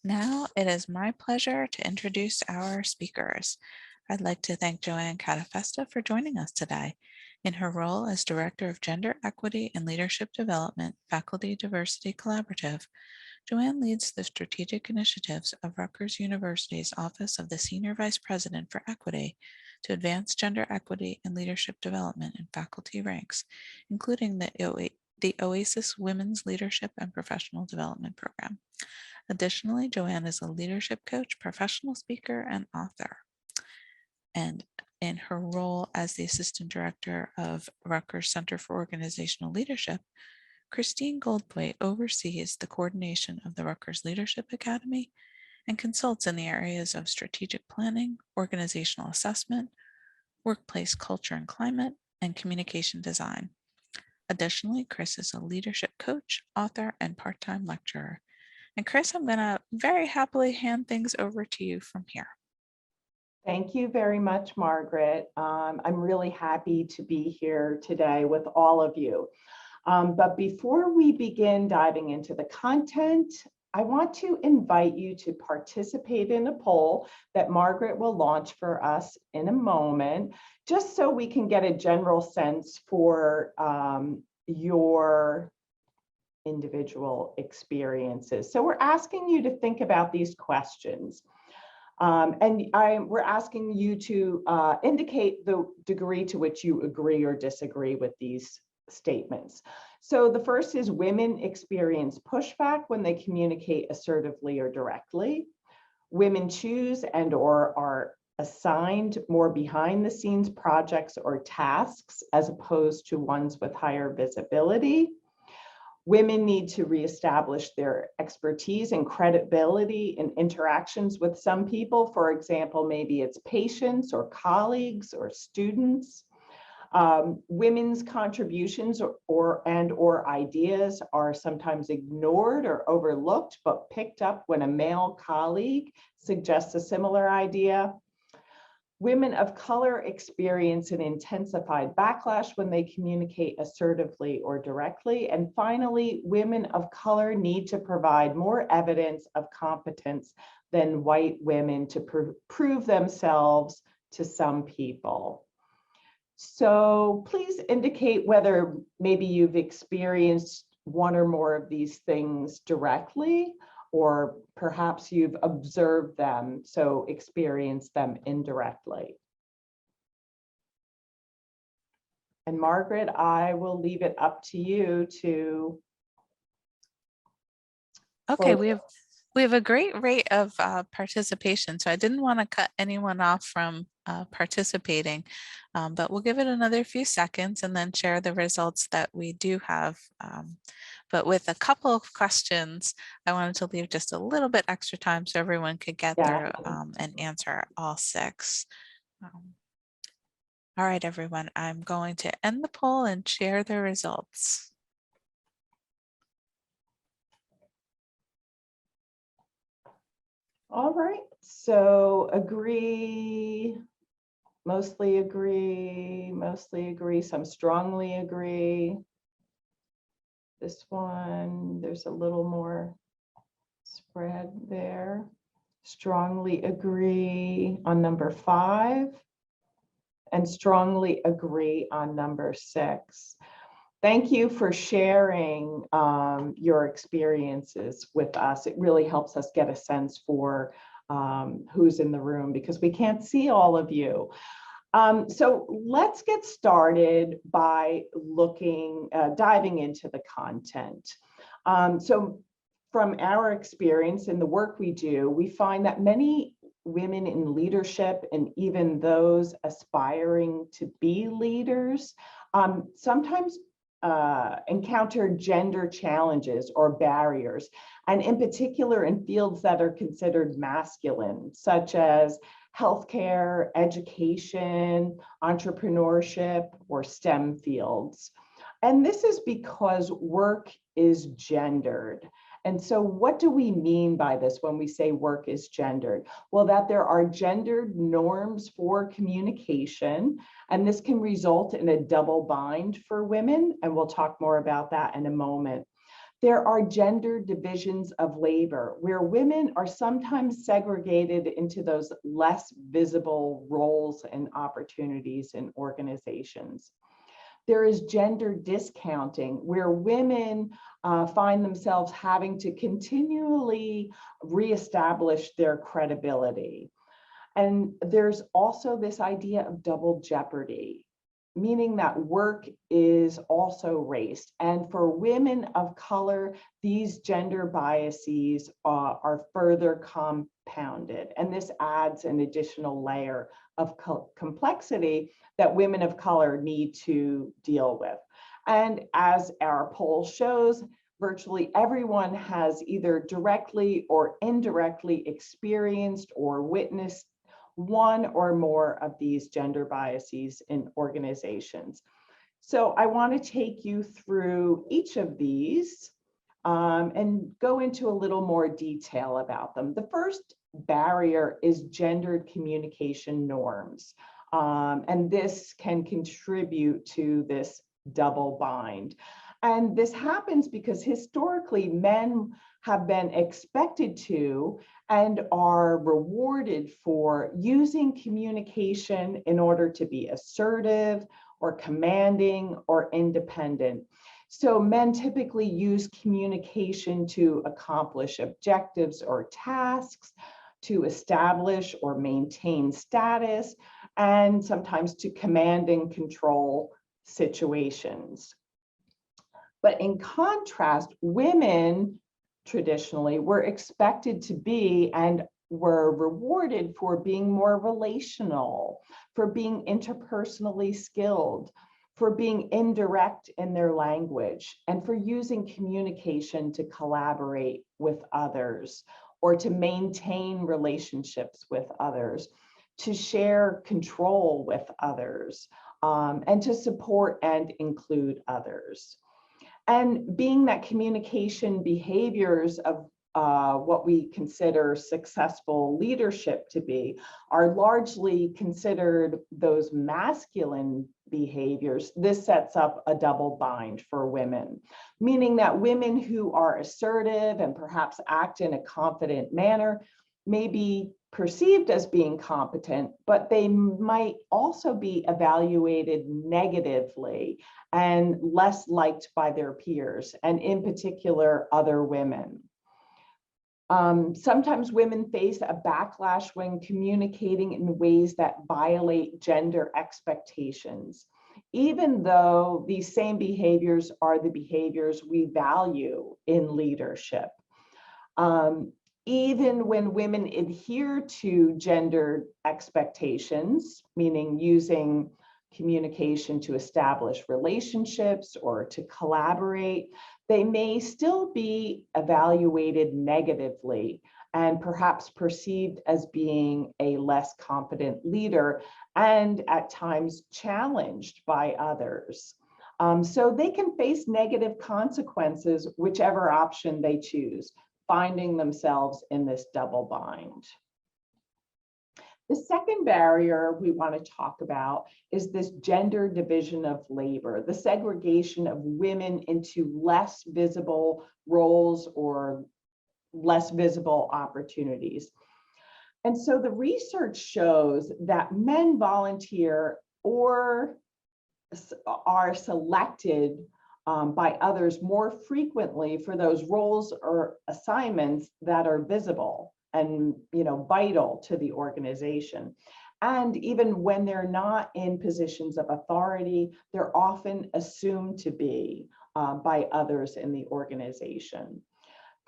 Now it is my pleasure to introduce our speakers. I'd like to thank Joanne Cattafessa for joining us today. In her role as Director of Gender Equity and Leadership Development, Faculty Diversity Collaborative, Joanne leads the strategic initiatives of Rutgers University's Office of the Senior Vice President for Equity to advance gender equity and leadership development in faculty ranks, including the OASIS Women's Leadership and Professional Development Program. Additionally, Joanne is a leadership coach, professional speaker, and author. And in her role as the Assistant Director of Rutgers Center for Organizational Leadership, Christine Goldthwait oversees the coordination of the Rutgers Leadership Academy and consults in the areas of strategic planning, organizational assessment, workplace culture and climate, and communication design. Additionally, Chris is a leadership coach, author, and part-time lecturer. And Chris, I'm going to very happily hand things over to you from here. Thank you very much, Margaret. I'm really happy to be here today with all of you. But before we begin diving into the content, I want to invite you to participate in a poll that Margaret will launch for us in a moment, just so we can get a general sense for your individual experiences. So we're asking you to think about these questions. We're asking you to indicate the degree to which you agree or disagree with these statements. So the first is, women experience pushback when they communicate assertively or directly. Women choose and/or are assigned more behind the scenes projects or tasks as opposed to ones with higher visibility. Women need to reestablish their expertise and credibility in interactions with some people. For example, maybe it's patients or colleagues or students. Women's contributions or ideas are sometimes ignored or overlooked, but picked up when a male colleague suggests a similar idea. Women of color experience an intensified backlash when they communicate assertively or directly. And finally, women of color need to provide more evidence of competence than white women to prove themselves to some people. So please indicate whether maybe you've experienced one or more of these things directly, or perhaps you've observed them, so experienced them indirectly. And Margaret, I will leave it up to you to. Okay, we have a great rate of participation, so I didn't want to cut anyone off from participating, but we'll give it another few seconds and then share the results that we do have. But with a couple of questions, I wanted to leave just a little bit extra time so everyone could get through and answer all 6. All right, everyone, I'm going to end the poll and share the results. All right, so agree, mostly agree, some strongly agree. This one, there's a little more spread there. Strongly agree on number 5 and strongly agree on number 6. Thank you for sharing your experiences with us. It really helps us get a sense for who's in the room, because we can't see all of you. So let's get started by diving into the content. So from our experience in the work we do, we find that many women in leadership, and even those aspiring to be leaders, sometimes encounter gender challenges or barriers, and in particular in fields that are considered masculine, such as healthcare, education, entrepreneurship, or STEM fields. And this is because work is gendered. And so what do we mean by this when we say work is gendered? Well, that there are gendered norms for communication, and this can result in a double bind for women, and we'll talk more about that in a moment. There are gender divisions of labor where women are sometimes segregated into those less visible roles and opportunities in organizations. There is gender discounting where women find themselves having to continually reestablish their credibility. And there's also this idea of double jeopardy, meaning that work is also race. And for women of color, these gender biases are further compounded. And this adds an additional layer of complexity that women of color need to deal with. And as our poll shows, virtually everyone has either directly or indirectly experienced or witnessed one or more of these gender biases in organizations. So I want to take you through each of these and go into a little more detail about them. The first barrier is gendered communication norms. And this can contribute to this double bind. And this happens because historically men have been expected to and are rewarded for using communication in order to be assertive or commanding or independent. So men typically use communication to accomplish objectives or tasks, to establish or maintain status, and sometimes to command and control situations. But in contrast, women traditionally were expected to be and were rewarded for being more relational, for being interpersonally skilled, for being indirect in their language, and for using communication to collaborate with others or to maintain relationships with others, to share control with others, and to support and include others. And being that communication behaviors of what we consider successful leadership to be are largely considered those masculine behaviors, this sets up a double bind for women, meaning that women who are assertive and perhaps act in a confident manner may be perceived as being competent, but they might also be evaluated negatively and less liked by their peers, and in particular, other women. Sometimes women face a backlash when communicating in ways that violate gender expectations, even though these same behaviors are the behaviors we value in leadership. Even when women adhere to gender expectations, meaning using communication to establish relationships or to collaborate, they may still be evaluated negatively and perhaps perceived as being a less competent leader and at times challenged by others. So they can face negative consequences, whichever option they choose, finding themselves in this double bind. The second barrier we want to talk about is this gender division of labor, the segregation of women into less visible roles or less visible opportunities. And so the research shows that men volunteer or are selected by others more frequently for those roles or assignments that are visible and vital to the organization. And even when they're not in positions of authority, they're often assumed to be by others in the organization.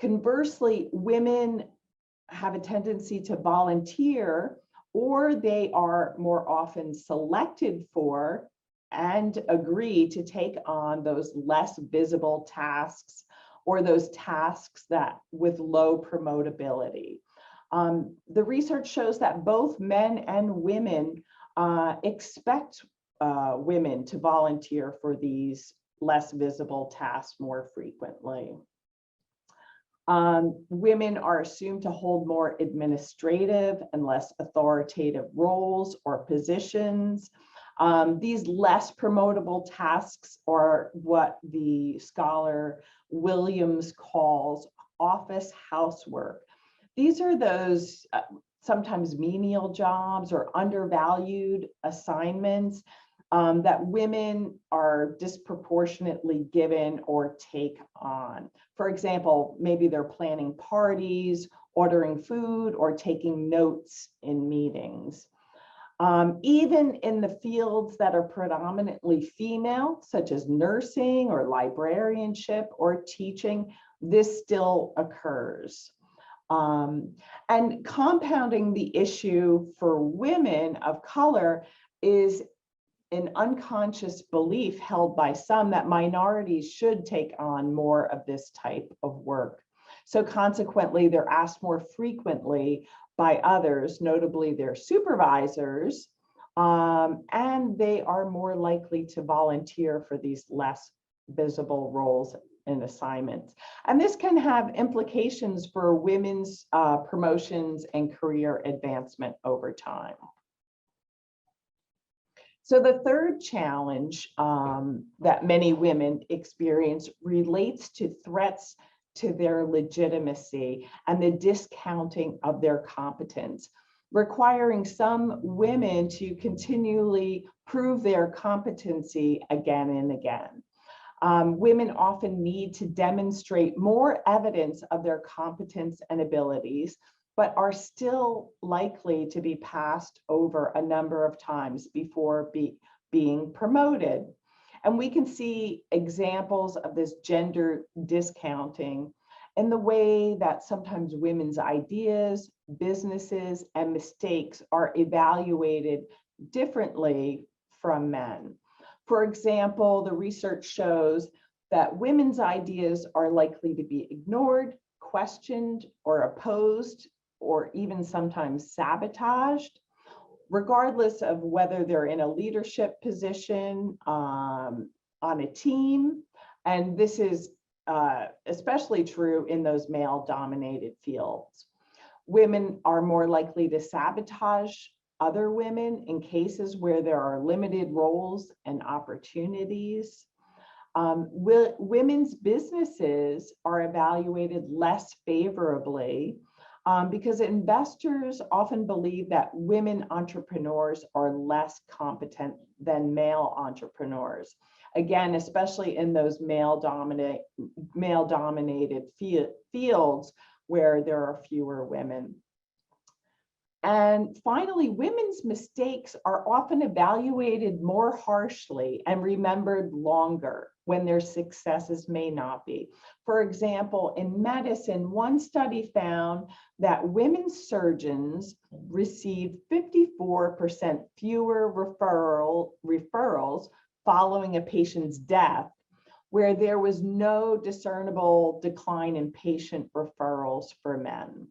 Conversely, women have a tendency to volunteer, or they are more often selected for and agree to take on those less visible tasks or those tasks that with low promotability. The research shows that both men and women expect women to volunteer for these less visible tasks more frequently. Women are assumed to hold more administrative and less authoritative roles or positions. These less promotable tasks are what the scholar Williams calls office housework. These are those sometimes menial jobs or undervalued assignments that women are disproportionately given or take on. For example, maybe they're planning parties, ordering food, or taking notes in meetings. Even in the fields that are predominantly female, such as nursing or librarianship or teaching, this still occurs. And compounding the issue for women of color is an unconscious belief held by some that minorities should take on more of this type of work. So consequently, they're asked more frequently by others, notably their supervisors, and they are more likely to volunteer for these less visible roles and assignments. And this can have implications for women's promotions and career advancement over time. So the third challenge that many women experience relates to threats to their legitimacy and the discounting of their competence, requiring some women to continually prove their competency again and again. Women often need to demonstrate more evidence of their competence and abilities, but are still likely to be passed over a number of times before being promoted. And we can see examples of this gender discounting in the way that sometimes women's ideas, businesses, and mistakes are evaluated differently from men. For example, the research shows that women's ideas are likely to be ignored, questioned, or opposed, or even sometimes sabotaged, regardless of whether they're in a leadership position, on a team. And this is especially true in those male-dominated fields. Women are more likely to sabotage other women in cases where there are limited roles and opportunities. Women's businesses are evaluated less favorably because investors often believe that women entrepreneurs are less competent than male entrepreneurs. Again, especially in those male-dominated fields where there are fewer women. And finally, women's mistakes are often evaluated more harshly and remembered longer when their successes may not be. For example, in medicine, one study found that women surgeons received 54% fewer referrals following a patient's death, where there was no discernible decline in patient referrals for men.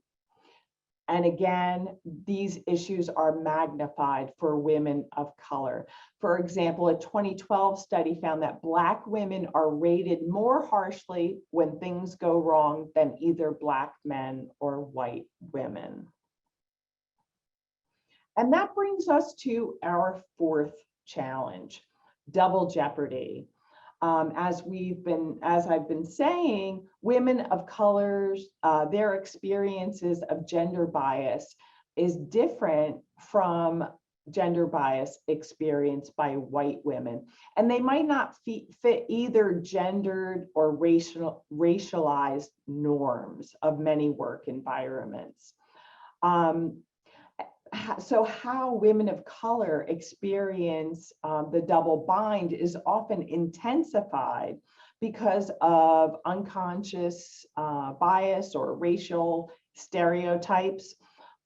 And again, these issues are magnified for women of color. For example, a 2012 study found that Black women are rated more harshly when things go wrong than either Black men or white women. And that brings us to our fourth challenge, double jeopardy. As I've been saying, women of colors, their experiences of gender bias is different from gender bias experienced by white women. And they might not fit either gendered or racialized norms of many work environments. So how women of color experience the double bind is often intensified because of unconscious bias or racial stereotypes.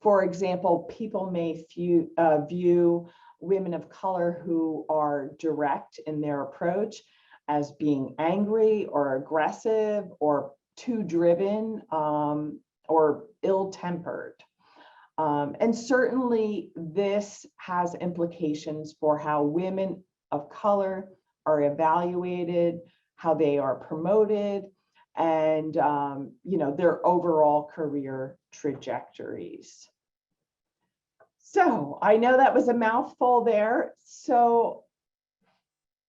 For example, people may view women of color who are direct in their approach as being angry or aggressive or too driven or ill-tempered. And certainly this has implications for how women of color are evaluated, how they are promoted, and their overall career trajectories. So I know that was a mouthful there. So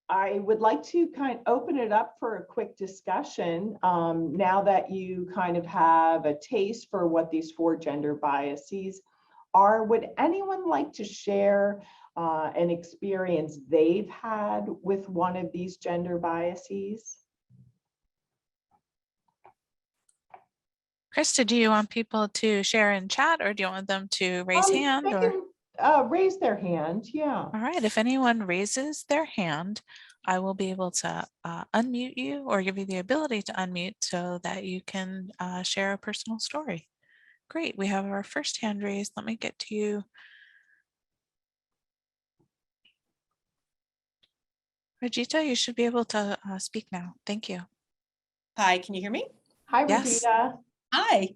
I would like to kind of open it up for a quick discussion now that you kind of have a taste for what these 4 gender biases are. Would anyone like to share an experience they've had with one of these gender biases? Krista, do you want people to share in chat or do you want them to raise hand They or? can raise their hand, yeah. All right, if anyone raises their hand, I will be able to unmute you or give you the ability to unmute so that you can share a personal story. Great, we have our first hand raised. Let me get to you. Rajita, you should be able to speak now. Thank you. Hi, can you hear me? Hi, Yes. Rajita. Hi.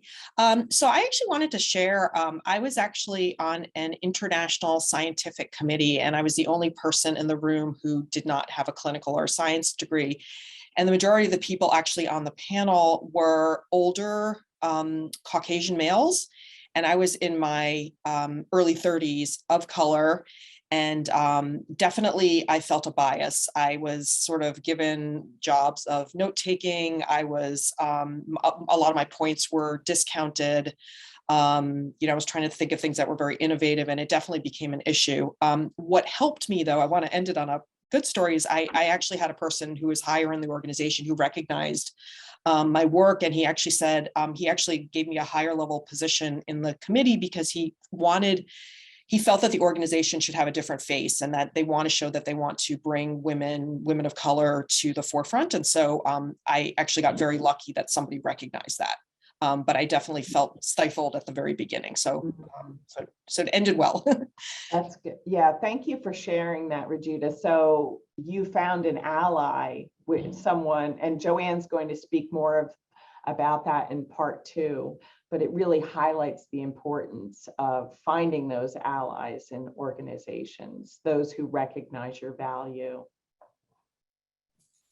So I actually wanted to share, I was actually on an international scientific committee, and I was the only person in the room who did not have a clinical or science degree. And the majority of the people actually on the panel were older Caucasian males. And I was in my early 30s, of color. And definitely I felt a bias. I was sort of given jobs of note taking. I was, a lot of my points were discounted. I was trying to think of things that were very innovative, and it definitely became an issue. What helped me, though, I want to end it on a good story, is I actually had a person who was higher in the organization who recognized my work, and he actually said, he actually gave me a higher level position in the committee because he felt that the organization should have a different face and that they want to show that they want to bring women of color to the forefront. And so I actually got very lucky that somebody recognized that. But I definitely felt stifled at the very beginning. So it ended well. That's good. Yeah, thank you for sharing that, Rajita. So you found an ally with someone, and Joanne's going to speak more about that in part 2, but it really highlights the importance of finding those allies in organizations, those who recognize your value.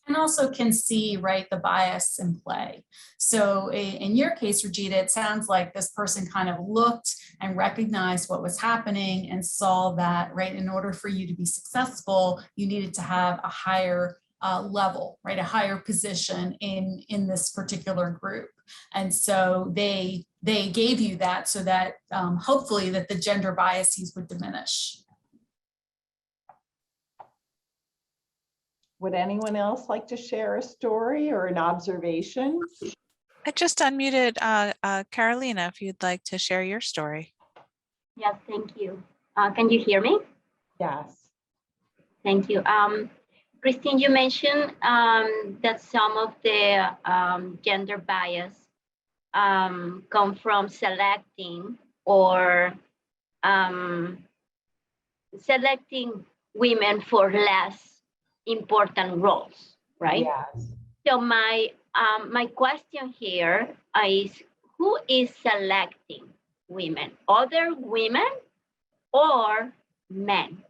And also can see, right, the bias in play. So in your case, Rajita, it sounds like this person kind of looked and recognized what was happening and saw that, right, in order for you to be successful, you needed to have a higher level, right, a higher position in this particular group. And so they gave you that so that hopefully that the gender biases would diminish. Would anyone else like to share a story or an observation? I just unmuted Carolina, if you'd like to share your story. Yes, thank you. Can you hear me? Yes. Thank you. Christine, you mentioned that some of the gender bias come from selecting or selecting women for less important roles, right? Yes. So my question here is, who is selecting women? Other women or men?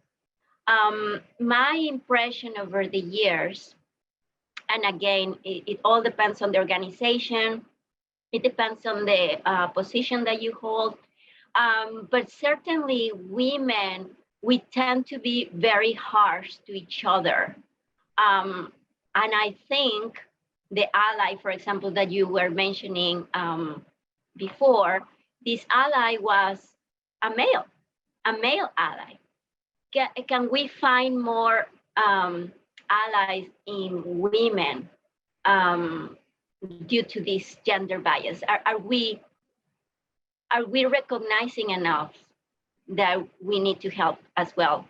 My impression over the years, and again, it all depends on the organization, it depends on the position that you hold, but certainly women, we tend to be very harsh to each other. And I think the ally, for example, that you were mentioning before, this ally was a male ally. Can we find more allies in women due to this gender bias? Are we recognizing enough that we need to help as well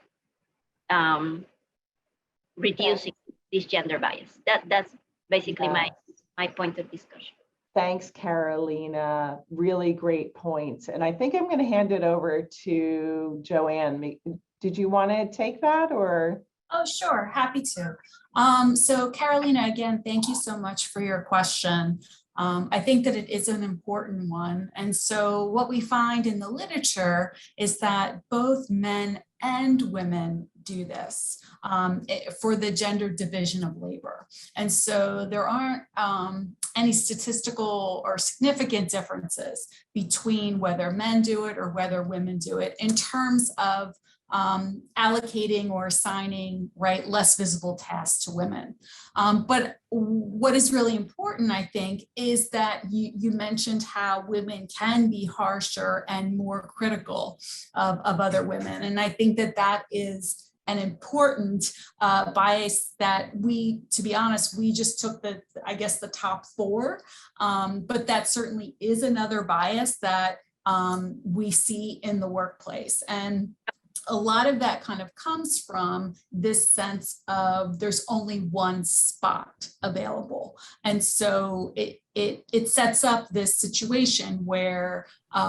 reducing this gender bias? That's basically my point of discussion. Thanks, Carolina. Really great points. And I think I'm going to hand it over to Joanne. Did you want to take that or? Oh, sure. Happy to. So Carolina, again, thank you so much for your question. I think that it is an important one. And so what we find in the literature is that both men and women do this for the gender division of labor. And so there aren't any statistical or significant differences between whether men do it or whether women do it in terms of allocating or assigning, right, less visible tasks to women. But what is really important, I think, is that you mentioned how women can be harsher and more critical of other women. And I think that that is an important bias that we, to be honest, we just took the, I guess, the top 4, but that certainly is another bias that we see in the workplace. And a lot of that kind of comes from this sense of there's only one spot available. And so it sets up this situation where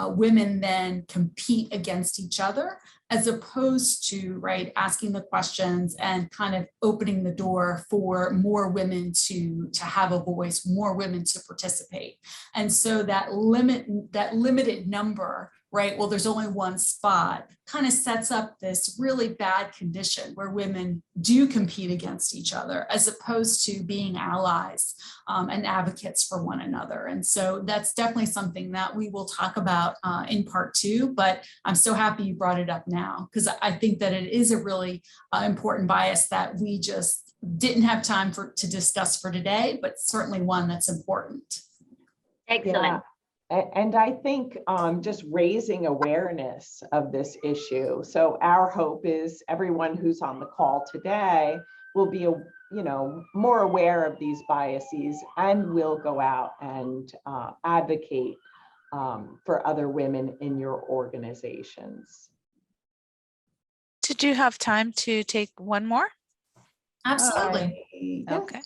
women then compete against each other, as opposed to, right, asking the questions and kind of opening the door for more women to have a voice, more women to participate. And so that limited number, right, well, there's only one spot, kind of sets up this really bad condition where women do compete against each other, as opposed to being allies and advocates for one another. And so that's definitely something that we will talk about in part 2, but I'm so happy you brought it up now, because I think that it is a really important bias that we just didn't have time to discuss for today, but certainly one that's important. Excellent. Yeah. And I think just raising awareness of this issue. So our hope is everyone who's on the call today will be, more aware of these biases and will go out and advocate for other women in your organizations. Did you have time to take one more? Absolutely. Yes. Okay.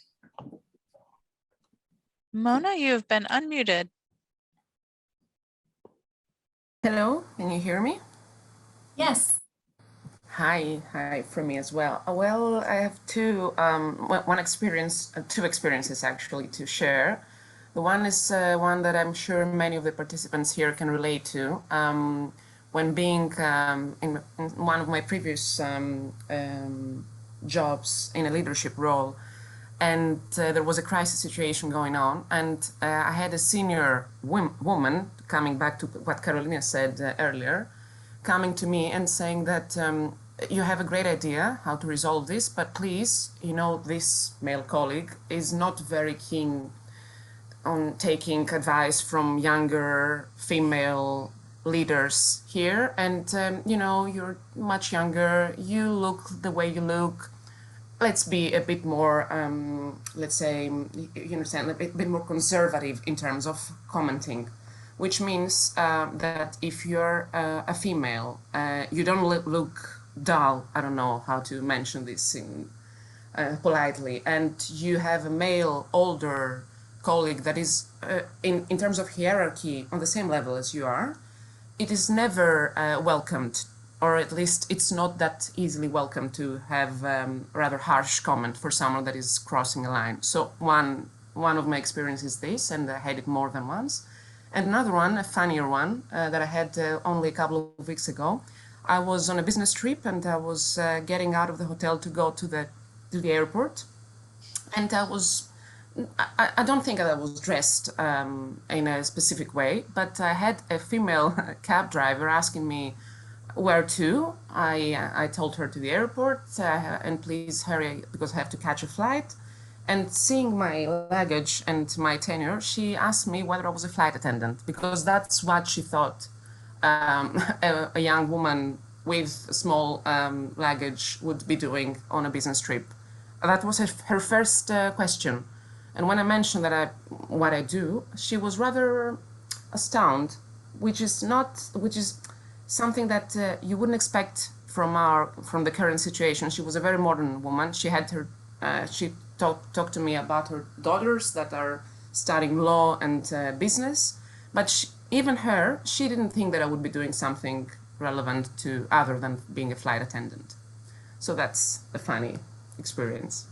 Mona, you have been unmuted. Hello, can you hear me? Yes. Hi from me as well. Well, I have two experiences actually to share. The one is one that I'm sure many of the participants here can relate to. When being in one of my previous jobs in a leadership role, and there was a crisis situation going on, and I had a senior woman, coming back to what Carolina said earlier, coming to me and saying that you have a great idea how to resolve this, but please, this male colleague is not very keen on taking advice from younger female leaders here, and you're much younger, you look the way you look. Let's be a bit more, let's say, you understand, a bit more conservative in terms of commenting, which means that if you're a female, you don't look dull, I don't know how to mention this politely, and you have a male, older colleague that is, in terms of hierarchy, on the same level as you are, it is never welcomed, or at least it's not that easily welcome to have rather harsh comment for someone that is crossing a line. So one of my experiences is this, and I had it more than once. And another one, a funnier one, that I had only a couple of weeks ago. I was on a business trip, and I was getting out of the hotel to go to the airport. And I don't think I was dressed in a specific way, but I had a female cab driver asking me where to. I told her to the airport, and please hurry because I have to catch a flight. And seeing my luggage and my tenure, she asked me whether I was a flight attendant, because that's what she thought a young woman with small luggage would be doing on a business trip. That was her first question. And when I mentioned that what I do, she was rather astounded, which is something that you wouldn't expect from the current situation. She was a very modern woman. She had she talked to me about her daughters that are studying law and business, but she didn't think that I would be doing something relevant to other than being a flight attendant. So that's a funny experience.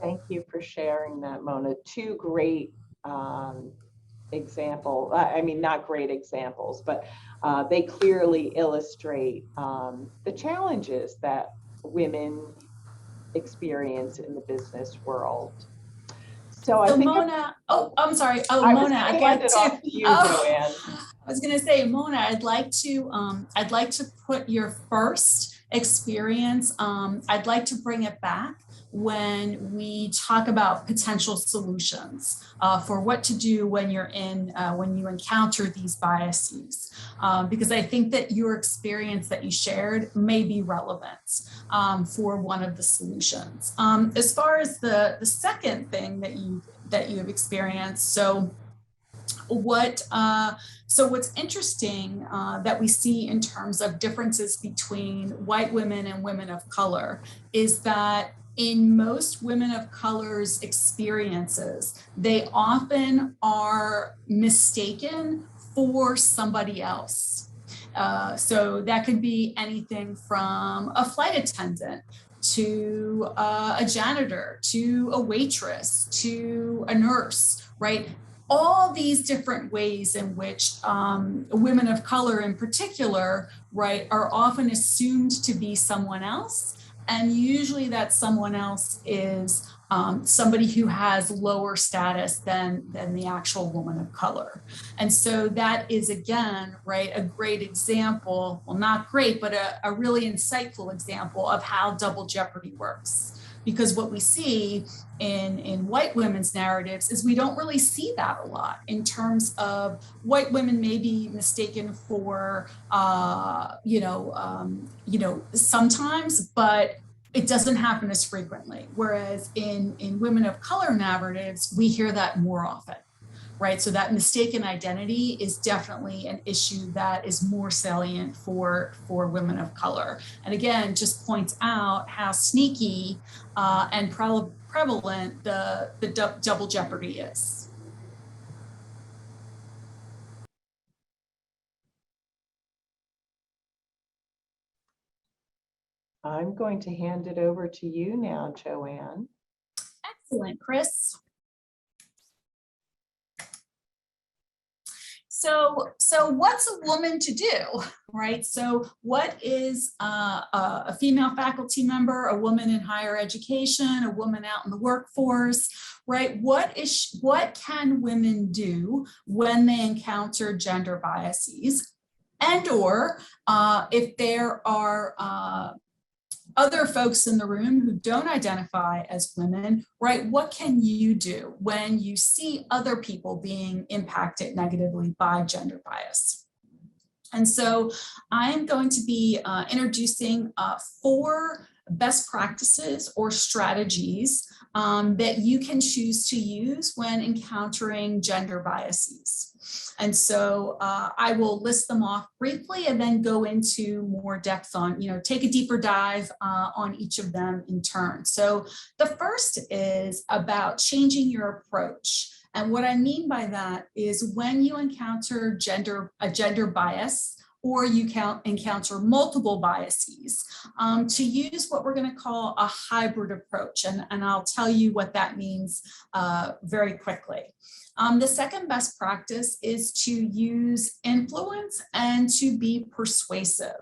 Thank you for sharing that, Mona. Two great example. I mean, not great examples, but they clearly illustrate the challenges that women experience in the business world. So I think Mona, I'm sorry. Oh, I Mona, I'd like to. Off to you, Joanne. I was going to say, Mona, I'd like to put your first experience. I'd like to bring it back when we talk about potential solutions for what to do when you're when you encounter these biases, because I think that your experience that you shared may be relevant for one of the solutions. As far as the second thing that you have experienced, so what's interesting that we see in terms of differences between white women and women of color is that in most women of color's experiences, they often are mistaken for somebody else. So that could be anything from a flight attendant to a janitor, to a waitress, to a nurse, right? All these different ways in which women of color in particular, right, are often assumed to be someone else. And usually that someone else is somebody who has lower status than the actual woman of color. And so that is, again, right, a great example, well, not great, but a really insightful example of how double jeopardy works. Because what we see in white women's narratives is we don't really see that a lot in terms of white women may be mistaken for, sometimes, but it doesn't happen as frequently. Whereas in women of color narratives, we hear that more often. Right, so that mistaken identity is definitely an issue that is more salient for women of color. And again, just points out how sneaky and prevalent the double jeopardy is. I'm going to hand it over to you now, Joanne. Excellent, Chris. So what's a woman to do, right? So what is a female faculty member, a woman in higher education, a woman out in the workforce, right? What can women do when they encounter gender biases? And or if there are other folks in the room who don't identify as women, right? What can you do when you see other people being impacted negatively by gender bias? And so I'm going to be introducing 4 best practices or strategies that you can choose to use when encountering gender biases. And so I will list them off briefly and then go into more depth on, take a deeper dive on each of them in turn. So the first is about changing your approach. And what I mean by that is when you encounter a gender bias, or you encounter multiple biases, to use what we're going to call a hybrid approach. And I'll tell you what that means very quickly. The second best practice is to use influence and to be persuasive.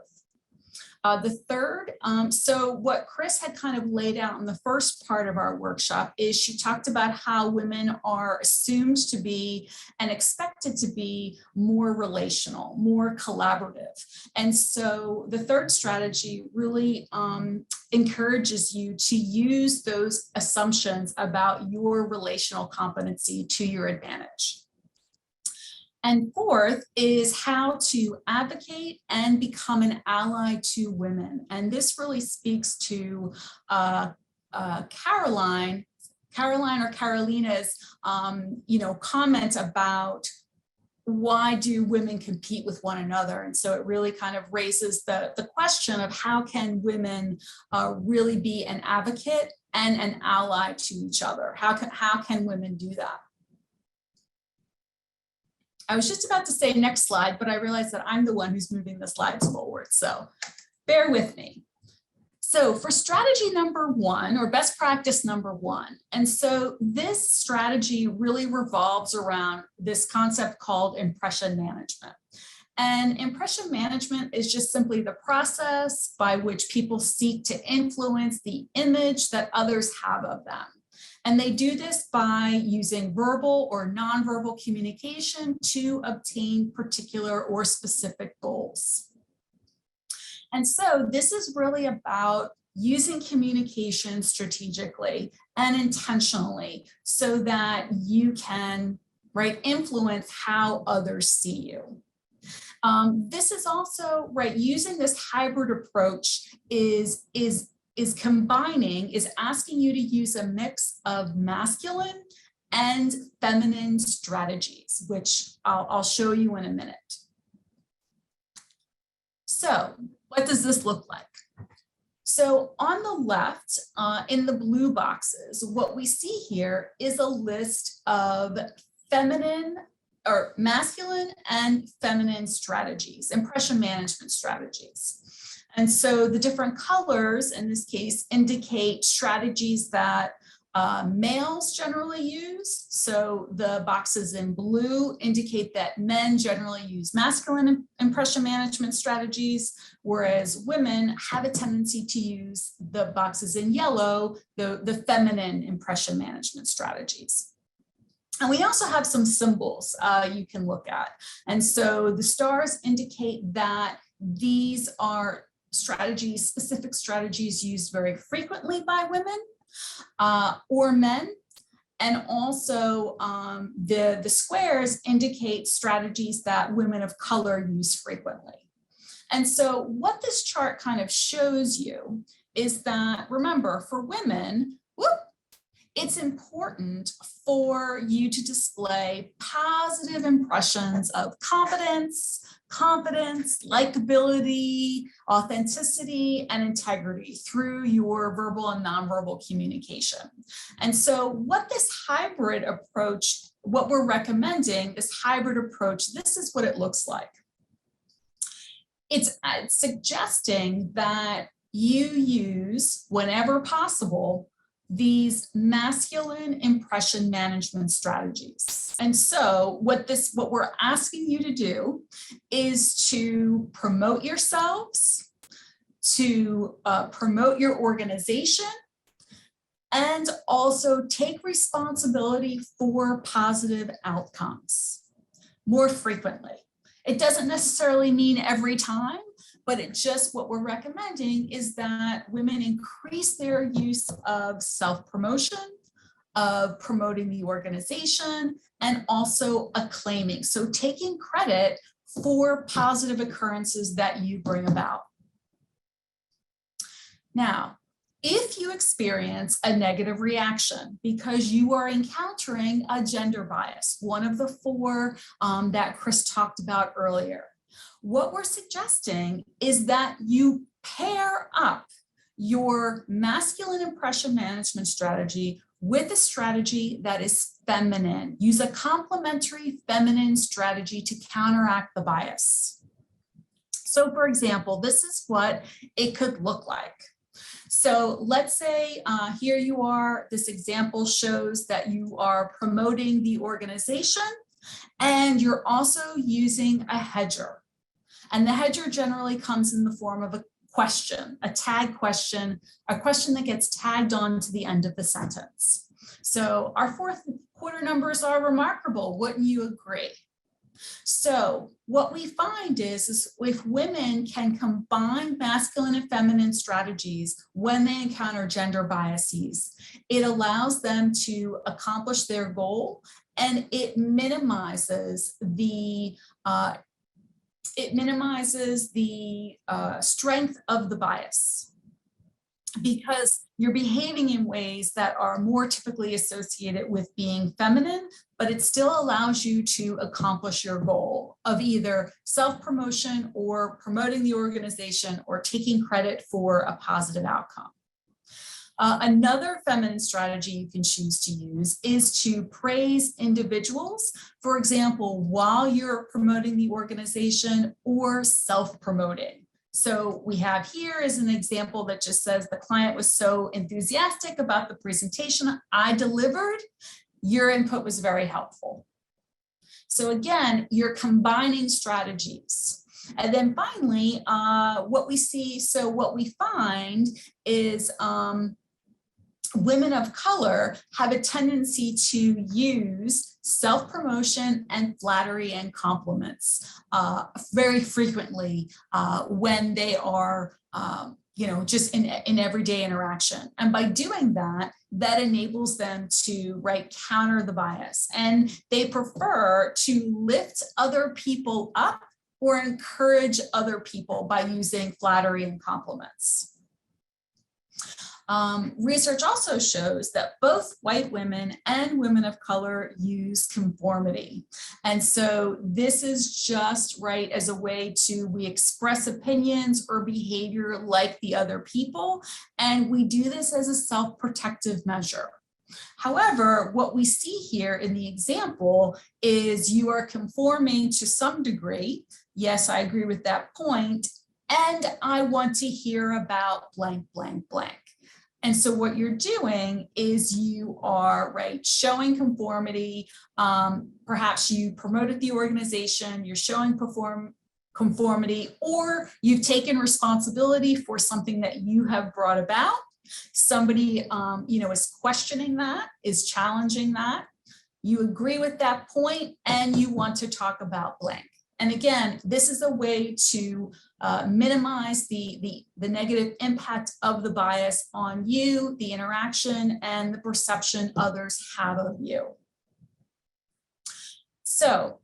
The third, so what Chris had kind of laid out in the first part of our workshop is she talked about how women are assumed to be and expected to be more relational, more collaborative. And so the third strategy really encourages you to use those assumptions about your relational competency to your advantage. And fourth is how to advocate and become an ally to women. And this really speaks to Caroline or Carolina's, comment about why do women compete with one another? And so it really kind of raises the question of how can women really be an advocate and an ally to each other? How can women do that? I was just about to say next slide, but I realized that I'm the one who's moving the slides forward. So bear with me. So for strategy number one, or best practice number one, and so this strategy really revolves around this concept called impression management. And impression management is just simply the process by which people seek to influence the image that others have of them. And they do this by using verbal or nonverbal communication to obtain particular or specific goals. And so this is really about using communication strategically and intentionally so that you can, right, influence how others see you. This is also, right, using this hybrid approach is asking you to use a mix of masculine and feminine strategies, which I'll show you in a minute. So what does this look like? So on the left, in the blue boxes, what we see here is a list of feminine or masculine and feminine strategies, impression management strategies. And so the different colors in this case indicate strategies that males generally use. So the boxes in blue indicate that men generally use masculine impression management strategies, whereas women have a tendency to use the boxes in yellow, the feminine impression management strategies. And we also have some symbols you can look at. And so the stars indicate that these are strategies, specific strategies used very frequently by women or men. And also the squares indicate strategies that women of color use frequently. And so what this chart kind of shows you is that, remember, for women, it's important for you to display positive impressions of competence, likability, authenticity, and integrity through your verbal and nonverbal communication. And so what this hybrid approach, what we're recommending, this hybrid approach, this is what it looks like. It's suggesting that you use, whenever possible, these masculine impression management strategies. And so what we're asking you to do is to promote yourselves, to promote your organization, and also take responsibility for positive outcomes more frequently. It doesn't necessarily mean every time, but what we're recommending is that women increase their use of self-promotion, of promoting the organization, and also acclaiming. So taking credit for positive occurrences that you bring about. Now, if you experience a negative reaction because you are encountering a gender bias, one of the four that Chris talked about earlier, what we're suggesting is that you pair up your masculine impression management strategy with a strategy that is feminine. Use a complementary feminine strategy to counteract the bias. So for example, this is what it could look like. So let's say here you are, this example shows that you are promoting the organization and you're also using a hedger. And the hedger generally comes in the form of a question, a tag question, a question that gets tagged on to the end of the sentence. So our fourth quarter numbers are remarkable, wouldn't you agree? So what we find is if women can combine masculine and feminine strategies when they encounter gender biases, it allows them to accomplish their goal, and it minimizes the strength of the bias, because you're behaving in ways that are more typically associated with being feminine, but it still allows you to accomplish your goal of either self-promotion or promoting the organization or taking credit for a positive outcome. Another feminine strategy you can choose to use is to praise individuals, for example, while you're promoting the organization or self-promoting. So we have here is an example that just says the client was so enthusiastic about the presentation I delivered. Your input was very helpful. So again, you're combining strategies. And then finally, what we find is women of color have a tendency to use self-promotion and flattery and compliments very frequently when they are, just in everyday interaction. And by doing that, that enables them to counter the bias. And they prefer to lift other people up or encourage other people by using flattery and compliments. Research also shows that both white women and women of color use conformity. And so this is just as a way we express opinions or behavior like the other people. And we do this as a self-protective measure. However, what we see here in the example is you are conforming to some degree. Yes, I agree with that point. And I want to hear about blank, blank, blank. And so what you're doing is you are showing conformity. Perhaps you promoted the organization, you're showing conformity, or you've taken responsibility for something that you have brought about. Somebody is questioning that, is challenging that. You agree with that point and you want to talk about blank. And again, this is a way to minimize the negative impact of the bias on you, the interaction, and the perception others have of you. So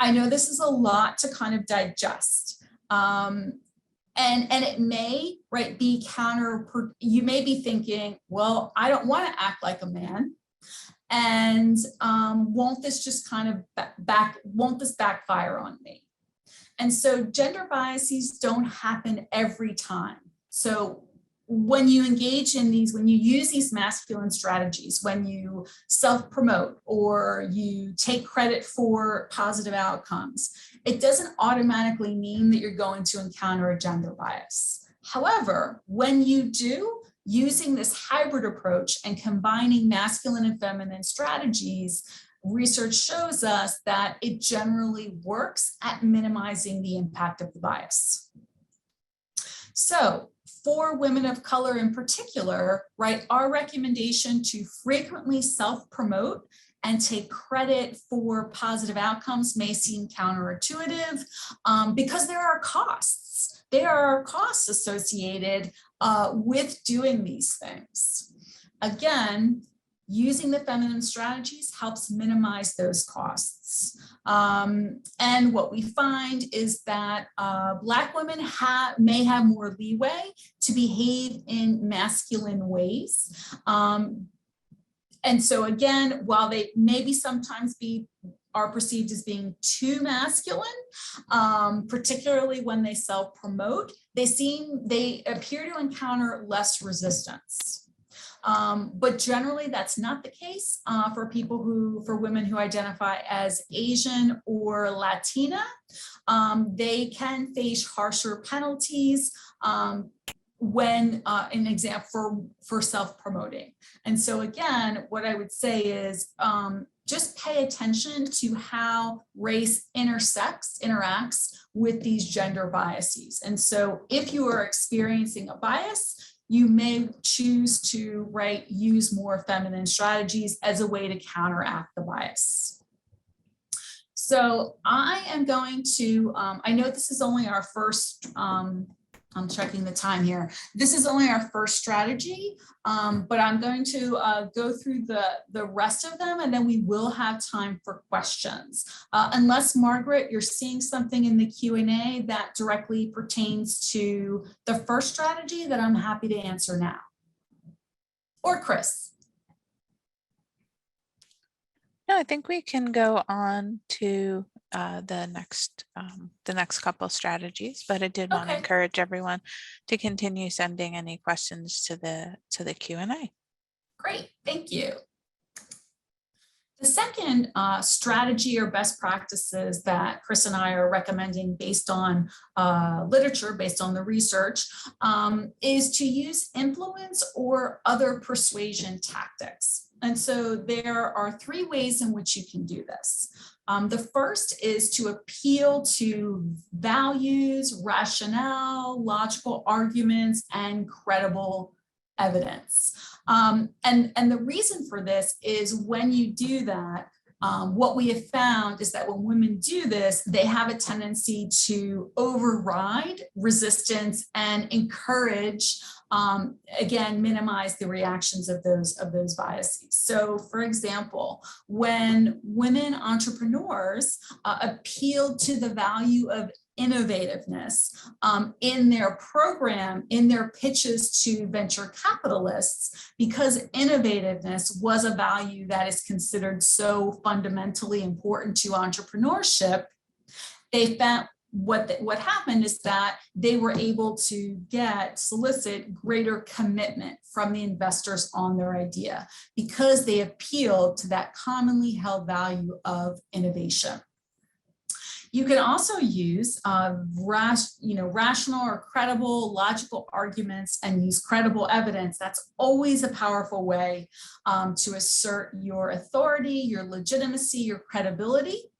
I know this is a lot to kind of digest. And it may be you may be thinking, well, I don't want to act like a man. And won't this just kind of won't this backfire on me? And so gender biases don't happen every time. So when you engage in these, when you use these masculine strategies, when you self-promote or you take credit for positive outcomes, it doesn't automatically mean that you're going to encounter a gender bias. However, when you do, using this hybrid approach and combining masculine and feminine strategies, research shows us that it generally works at minimizing the impact of the bias. So for women of color in particular, our recommendation to frequently self-promote and take credit for positive outcomes may seem counterintuitive because there are costs. There are costs associated with doing these things. Again, using the feminine strategies helps minimize those costs. And what we find is that Black women may have more leeway to behave in masculine ways. And so again, while they maybe sometimes are perceived as being too masculine, particularly when they self-promote, they appear to encounter less resistance. But generally that's not the case for women who identify as Asian or Latina. They can face harsher penalties when an example for self-promoting. And so again, what I would say is just pay attention to how race interacts with these gender biases. And so if you are experiencing a bias, you may choose to use more feminine strategies as a way to counteract the bias. So I am going to, I know this is only our first, I'm checking the time here. This is only our first strategy, but I'm going to go through the rest of them and then we will have time for questions. Unless Margaret, you're seeing something in the Q&A that directly pertains to the first strategy that I'm happy to answer now. Or Chris. No, I think we can go on to the next couple strategies, but I did want to encourage everyone to continue sending any questions to the Q&A. Great, thank you. second strategy or best practices that Chris and I are recommending based on literature, based on the research, is to use influence or other persuasion tactics. And so there are 3 ways in which you can do this. The first is to appeal to values, rationale, logical arguments, and credible evidence. And the reason for this is when you do that, what we have found is that when women do this, they have a tendency to override resistance and encourage, again, minimize the reactions of those biases. So for example, when women entrepreneurs appeal to the value of innovativeness in their program, in their pitches to venture capitalists, because innovativeness was a value that is considered so fundamentally important to entrepreneurship, they found what happened is that they were able to solicit greater commitment from the investors on their idea because they appealed to that commonly held value of innovation. You can also use rational or credible logical arguments and use credible evidence. That's always a powerful way to assert your authority, your legitimacy, your credibility.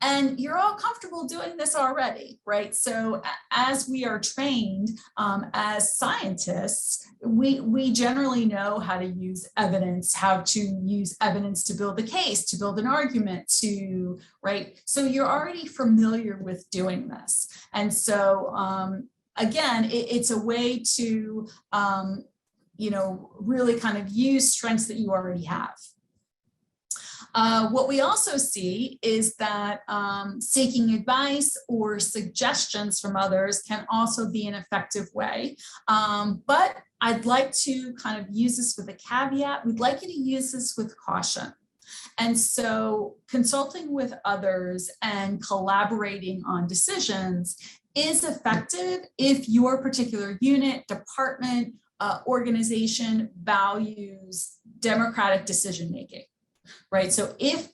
And you're all comfortable doing this already, right? So as we are trained as scientists, we generally know how to use evidence, to build a case, to build an argument, right? So you're already familiar with doing this. And so again, it's a way to, really kind of use strengths that you already have. What we also see is that seeking advice or suggestions from others can also be an effective way. But I'd like to kind of use this with a caveat. We'd like you to use this with caution. And so consulting with others and collaborating on decisions is effective if your particular unit, department, organization values democratic decision-making. Right. So if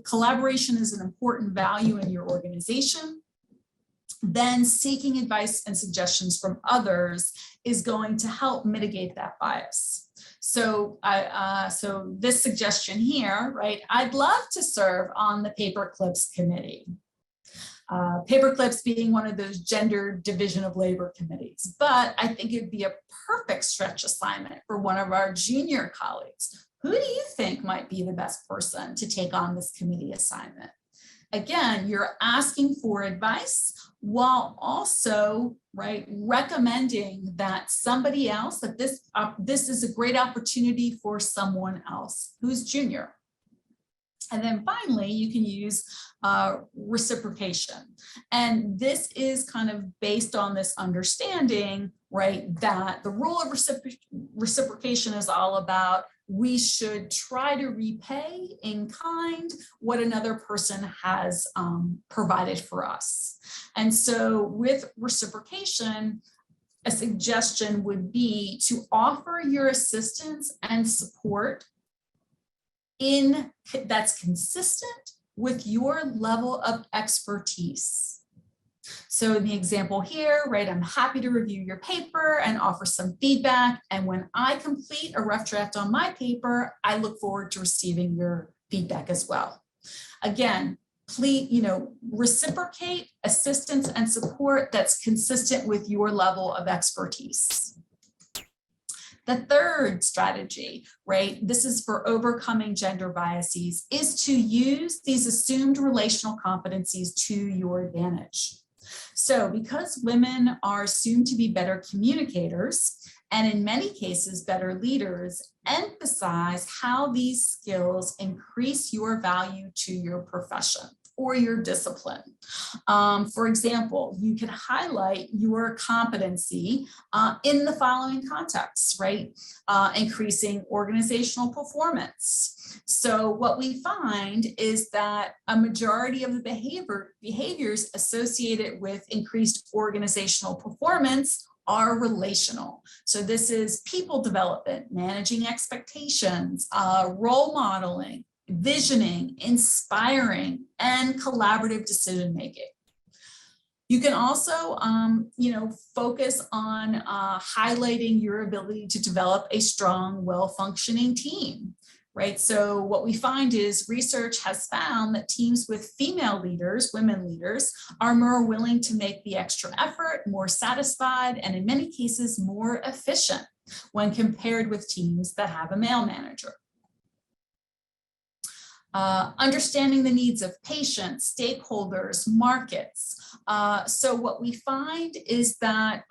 collaboration is an important value in your organization, then seeking advice and suggestions from others is going to help mitigate that bias. So so this suggestion here, right? I'd love to serve on the paperclips committee. Paperclips being one of those gender division of labor committees, but I think it'd be a perfect stretch assignment for one of our junior colleagues. Who do you think might be the best person to take on this committee assignment? Again, you're asking for advice while also, right, recommending that somebody else, that this is a great opportunity for someone else who's junior. And then finally, you can use reciprocation. And this is kind of based on this understanding, right, that the rule of reciprocation is all about we should try to repay in kind what another person has provided for us. And so with reciprocation, a suggestion would be to offer your assistance and support that's consistent with your level of expertise. So in the example here, right, I'm happy to review your paper and offer some feedback. And when I complete a rough draft on my paper, I look forward to receiving your feedback as well. Again, please, reciprocate assistance and support that's consistent with your level of expertise. The third strategy, right, this is for overcoming gender biases, is to use these assumed relational competencies to your advantage. So because women are assumed to be better communicators, and in many cases better leaders, emphasize how these skills increase your value to your profession or your discipline. For example, you can highlight your competency in the following contexts, right? Increasing organizational performance. So what we find is that a majority of the behaviors associated with increased organizational performance are relational. So this is people development, managing expectations, role modeling, visioning, inspiring, and collaborative decision making. You can also, focus on highlighting your ability to develop a strong, well-functioning team, right? So what we find is research has found that teams with female leaders, women leaders, are more willing to make the extra effort, more satisfied, and in many cases, more efficient when compared with teams that have a male manager. Understanding the needs of patients, stakeholders, markets. So what we find is that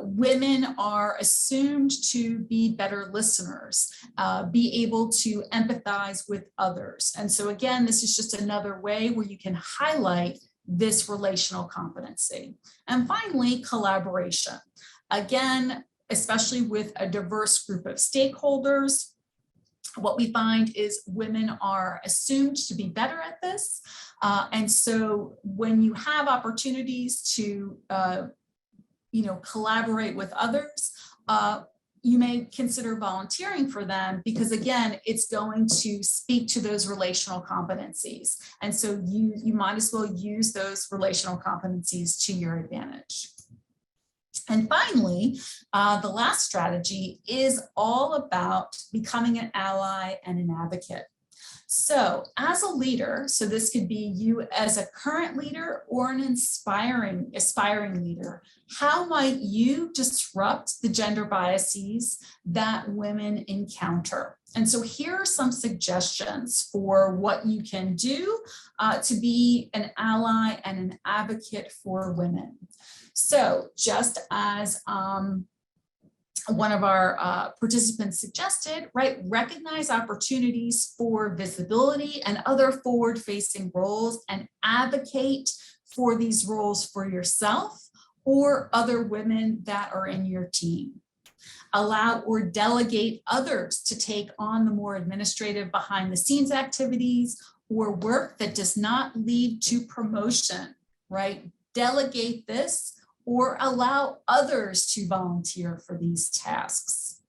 women are assumed to be better listeners, be able to empathize with others. And so again, this is just another way where you can highlight this relational competency. And finally, collaboration. Again, especially with a diverse group of stakeholders, what we find is women are assumed to be better at this. And so when you have opportunities to collaborate with others, you may consider volunteering for them, because again, it's going to speak to those relational competencies. And so you might as well use those relational competencies to your advantage. And finally, the last strategy is all about becoming an ally and an advocate. So as a leader, so this could be you as a current leader or an aspiring leader, how might you disrupt the gender biases that women encounter? And so here are some suggestions for what you can do to be an ally and an advocate for women. So just as one of our participants suggested, right, recognize opportunities for visibility and other forward-facing roles and advocate for these roles for yourself or other women that are in your team. Allow or delegate others to take on the more administrative behind-the-scenes activities or work that does not lead to promotion, right? Delegate this or allow others to volunteer for these tasks.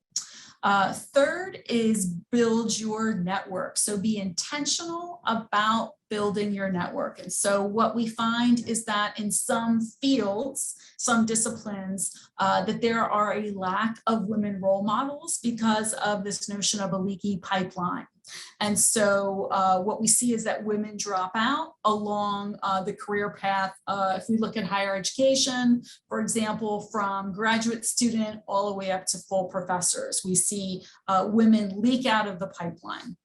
Third is build your network. So be intentional about building your network. And so what we find is that in some fields, some disciplines, that there are a lack of women role models because of this notion of a leaky pipeline. And so what we see is that women drop out along the career path. If we look at higher education, for example, from graduate student all the way up to full professors, we see women leak out of the pipeline.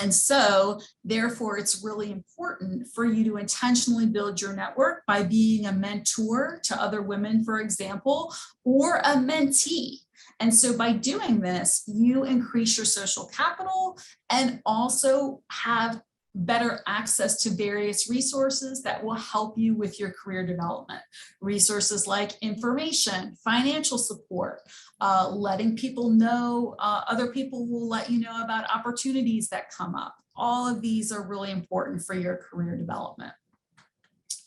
And so therefore, it's really important for you to intentionally build your network by being a mentor to other women, for example, or a mentee. And so by doing this, you increase your social capital and also have better access to various resources that will help you with your career development. Resources like information, financial support, letting people know, other people will let you know about opportunities that come up. All of these are really important for your career development.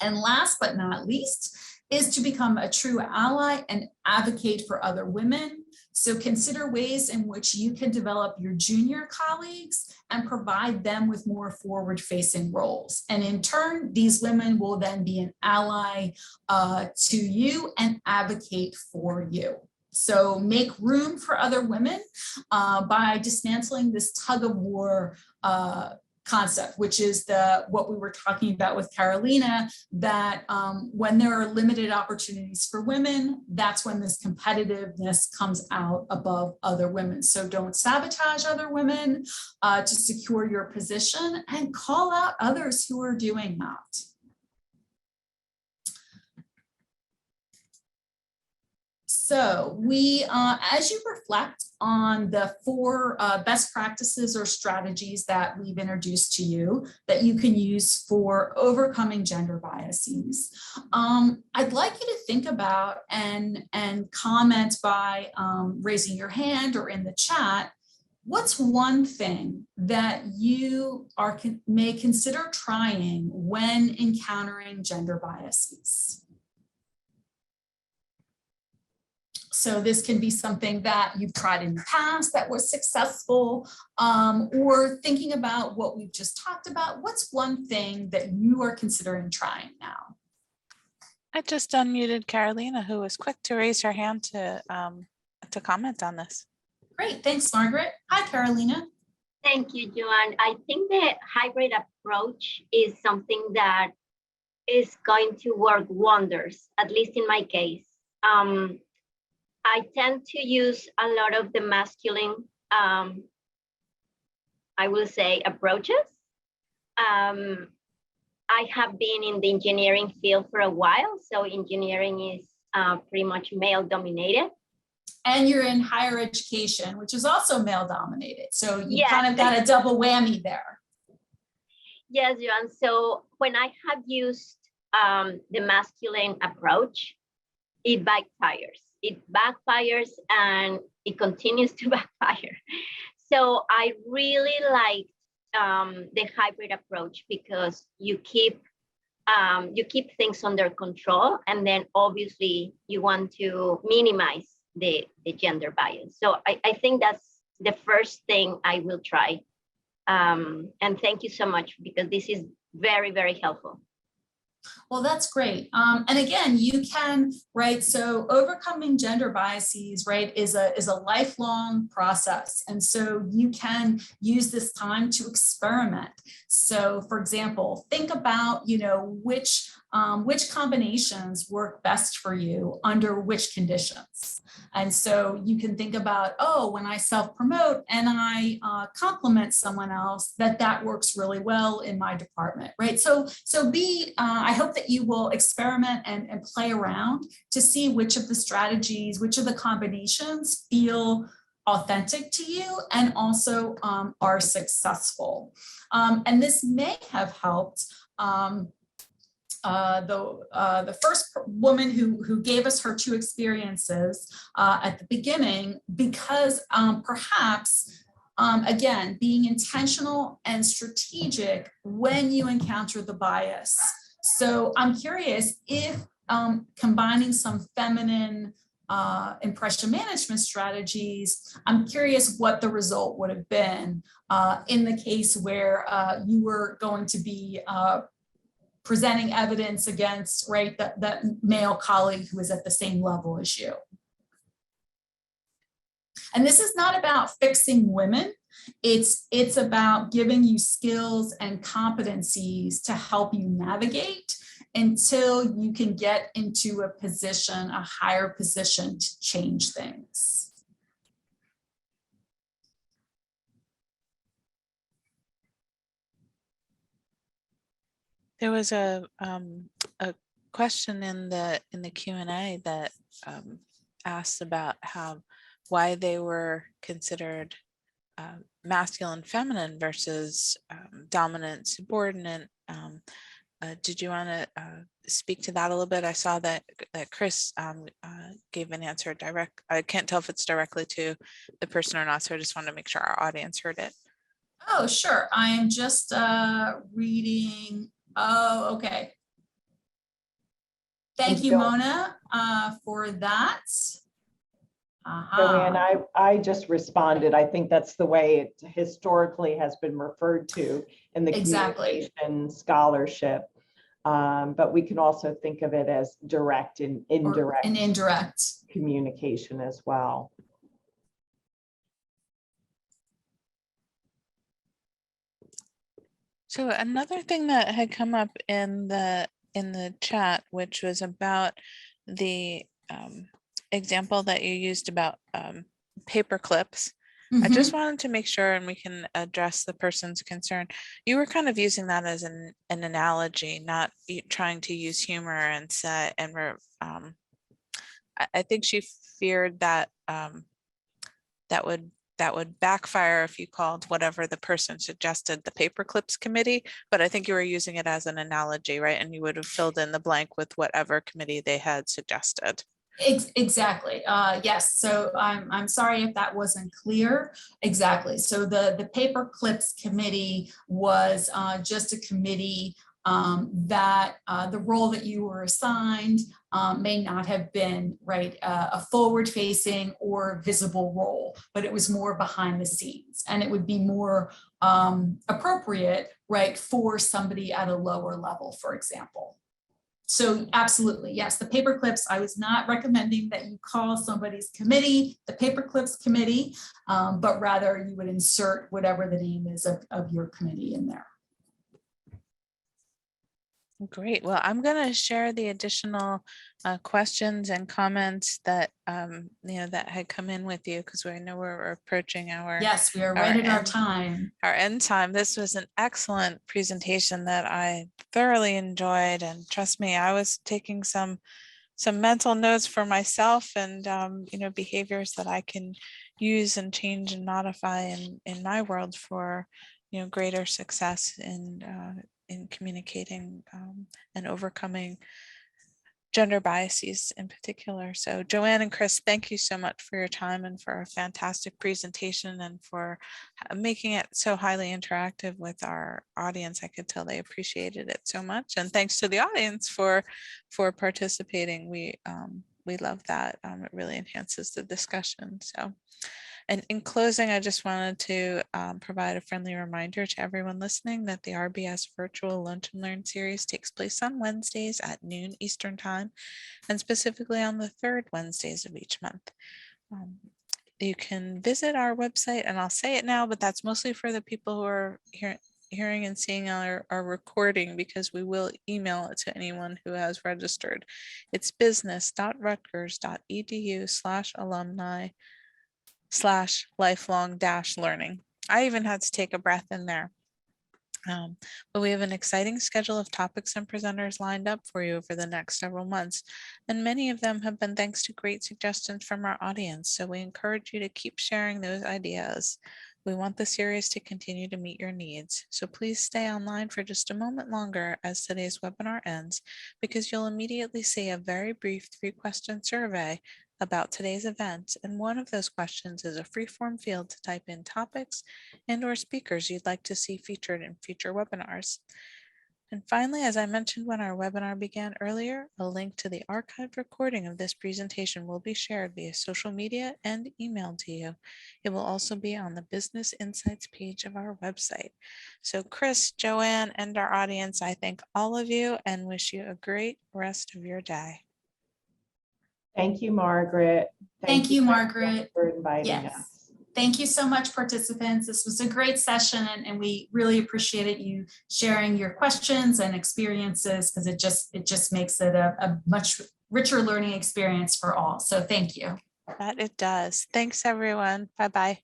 And last but not least is to become a true ally and advocate for other women. So consider ways in which you can develop your junior colleagues and provide them with more forward-facing roles. And in turn, these women will then be an ally to you and advocate for you. So make room for other women by dismantling this tug of war concept, which is what we were talking about with Carolina, that when there are limited opportunities for women, that's when this competitiveness comes out above other women. So don't sabotage other women to secure your position, and call out others who are doing that. So we, as you reflect on the 4 best practices or strategies that we've introduced to you that you can use for overcoming gender biases, I'd like you to think about and comment by raising your hand or in the chat. What's one thing that you may consider trying when encountering gender biases? So this can be something that you've tried in the past that was successful, or thinking about what we've just talked about. What's one thing that you are considering trying now? I just unmuted Carolina, who was quick to raise her hand to comment on this. Great, thanks, Margaret. Hi, Carolina. Thank you, Joanne. I think the hybrid approach is something that is going to work wonders, at least in my case. I tend to use a lot of the masculine, I will say, approaches. I have been in the engineering field for a while, so engineering is pretty much male dominated. And you're in higher education, which is also male dominated. So you Yes. kind of got a double whammy there. Yes, Joanne. So when I have used the masculine approach, it backfires. It backfires and it continues to backfire. So I really like the hybrid approach because you keep things under control, and then obviously you want to minimize the gender bias. So I think that's the first thing I will try. And thank you so much, because this is very, very helpful. Well, that's great. And again, you can, right? So overcoming gender biases, right, is a lifelong process. And so you can use this time to experiment. So for example, think about, which combinations work best for you under which conditions. And so you can think about, oh, when I self-promote and I compliment someone else, that works really well in my department, right? So I hope that you will experiment and play around to see which of the strategies, which of the combinations feel authentic to you and also are successful. And this may have helped the first woman who gave us her two experiences at the beginning, because perhaps, again, being intentional and strategic when you encounter the bias. So I'm curious if combining some feminine impression management strategies, I'm curious what the result would have been in the case where you were going to be presenting evidence against, right, that male colleague who is at the same level as you. And this is not about fixing women. It's about giving you skills and competencies to help you navigate until you can get into a position, a higher position to change things. There was a question in the Q&A that asked about why they were considered masculine, feminine versus dominant, subordinate. Did you want to speak to that a little bit? I saw that Chris gave an answer direct. I can't tell if it's directly to the person or not, so I just wanted to make sure our audience heard it. Oh, sure. I am just reading. Oh, okay. Thank you, Mona, for that. Joanne, I just responded. I think that's the way it historically has been referred to in the communication scholarship. But we can also think of it as direct and indirect communication as well. So another thing that had come up in the chat, which was about the example that you used about paper clips. I just wanted to make sure, and we can address the person's concern. You were kind of using that as an analogy, not trying to use humor and say, and I think she feared that that would backfire if you called whatever the person suggested the paper clips committee, but I think you were using it as an analogy, right? And you would have filled in the blank with whatever committee they had suggested. Exactly. Yes. So I'm sorry if that wasn't clear. Exactly. So the paper clips committee was just a committee that the role that you were assigned may not have been a forward facing or visible role, but it was more behind the scenes, and it would be more appropriate for somebody at a lower level, for example. So absolutely, yes, the paper clips, I was not recommending that you call somebody's committee the paper clips committee, but rather you would insert whatever the name is of your committee in there. Great. Well, I'm going to share the additional questions and comments that that had come in with you, because I know we're approaching our Yes, we are right at our time. Our end time. This was an excellent presentation that I thoroughly enjoyed, and trust me, I was taking some mental notes for myself, and behaviors that I can use and change and modify in my world for greater success in communicating and overcoming gender biases in particular. So Joanne and Chris, thank you so much for your time and for a fantastic presentation and for making it so highly interactive with our audience. I could tell they appreciated it so much. And thanks to the audience for participating. We love that. It really enhances the discussion. So, and in closing, I just wanted to provide a friendly reminder to everyone listening that the RBS Virtual Lunch and Learn series takes place on Wednesdays at noon Eastern Time, and specifically on the third Wednesdays of each month. You can visit our website, and I'll say it now, but that's mostly for the people who are hearing and seeing our recording, because we will email it to anyone who has registered. It's business.rutgers.edu/alumni/lifelong-learning. I even had to take a breath in there. But we have an exciting schedule of topics and presenters lined up for you over the next several months, and many of them have been thanks to great suggestions from our audience. So we encourage you to keep sharing those ideas. We want the series to continue to meet your needs. So please stay online for just a moment longer as today's webinar ends, because you'll immediately see a very brief 3-question survey about today's event, and one of those questions is a free-form field to type in topics and/or speakers you'd like to see featured in future webinars. And finally, as I mentioned when our webinar began earlier, a link to the archived recording of this presentation will be shared via social media and emailed to you. It will also be on the Business Insights page of our website. So Chris, Joanne, and our audience, I thank all of you and wish you a great rest of your day. Thank you, Margaret. Thank you, Margaret, for inviting yes. us. Thank you so much, participants. This was a great session, and we really appreciated you sharing your questions and experiences, because it just makes it a much richer learning experience for all. So thank you. That it does. Thanks, everyone. Bye-bye.